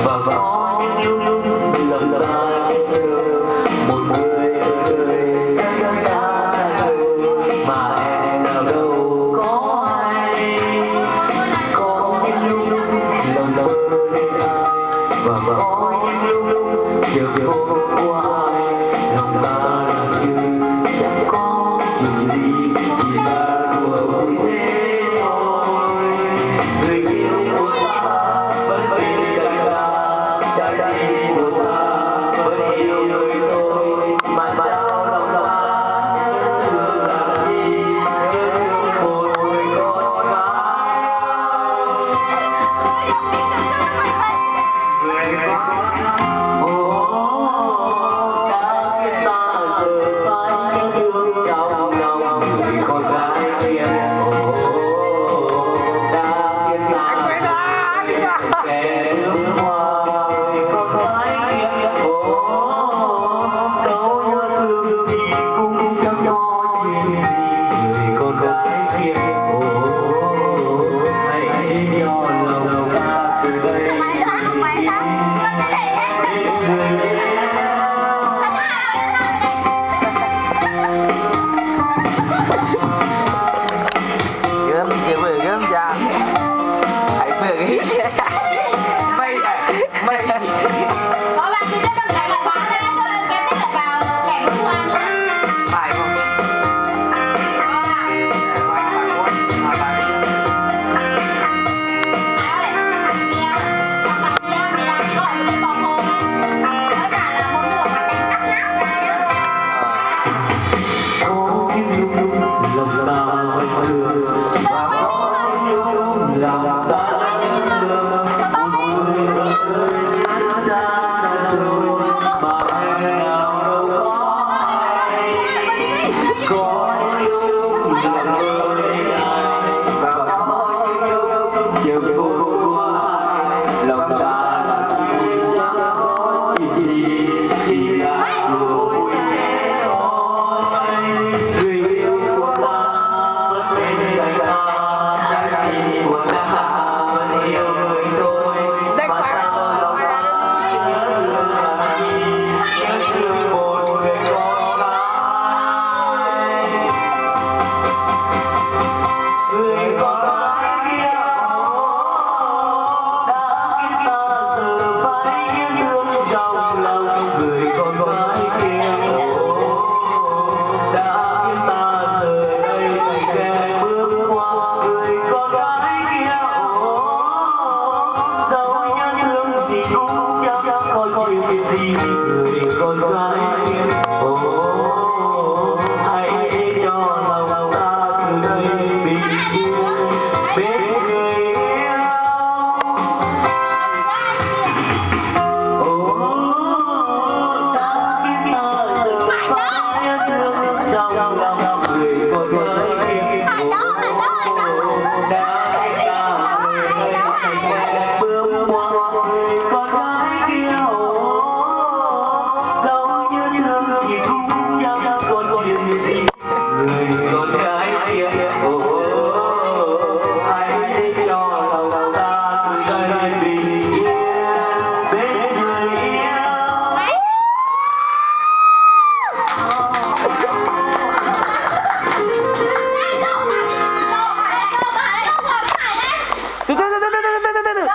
và có những lúc lầm ta một người sẽ xa rời mà em nào đâu có hay. Có những lúc lầm lỡ đến ai và có những lúc chờ không có ai, lòng ta làm như chẳng có chuyện gì, chỉ là đùa vui thế thôi. Người yêu của ta vẫn vì đời ta, trái tim của ta vẫn yêu đời tôi, mà sao lòng ta nhớ thương làm gì, nhớ thương một người con gái. Người con đã khiến ta giờ phải nhớ thương trong lòng người con gái kia. Đã khiến ta kẻ nước hoa người con gái kia. Dẫu nhớ thương thì cũng chẳng nói chuyện gì, người con gái kia. Hãy cho lòng ta từ đây. Gớm chị vừa gớm cha hãy vừa cái mày mày có bạn thì rất là phải khóa ra thôi, cái tiếp tục vào kẻ bước qua nữa. phải không? Có những lúc lòng ta vẫn thương và có những lúc lòng ta nhớ thương. Một người ơi nhớ ra rồi mà em nào đâu có hay. Có những lúc lòng ơi ai và có những lúc chiều vô ai, lòng ta là chuyện chẳng có chuyện gì, chỉ là đùa vui thế thôi. Người yêu của ta vẫn bên cạnh ta, trái tim của ta vẫn yêu người tôi, mà sao lòng ta nhớ thương làm gì, nhớ thương một người con gái. Người con gái kia đã khiến ta giờ phải nhớ thương trong lòng. Người con gái kia đã khiến ta rời đây thành kẻ bước qua. Người con gái kia dẫu nhớ thương thì cũng chẳng có chuyện gì. Người con gái kia hãy cho lòng ta từ đây bình yên bên người yêu. Đã khiến ta giờ phải nhớ thương trong lòng. Người con gái kia đã khiến ta rời đây thành kẻ bước qua. Người con gái kia dẫu nhớ thương thì cũng chẳng còn chuyện gì. Người con gái kia hãy cho lòng ta từ đây bình yên bên người yêu. từ từ từ từ từ từ từ từ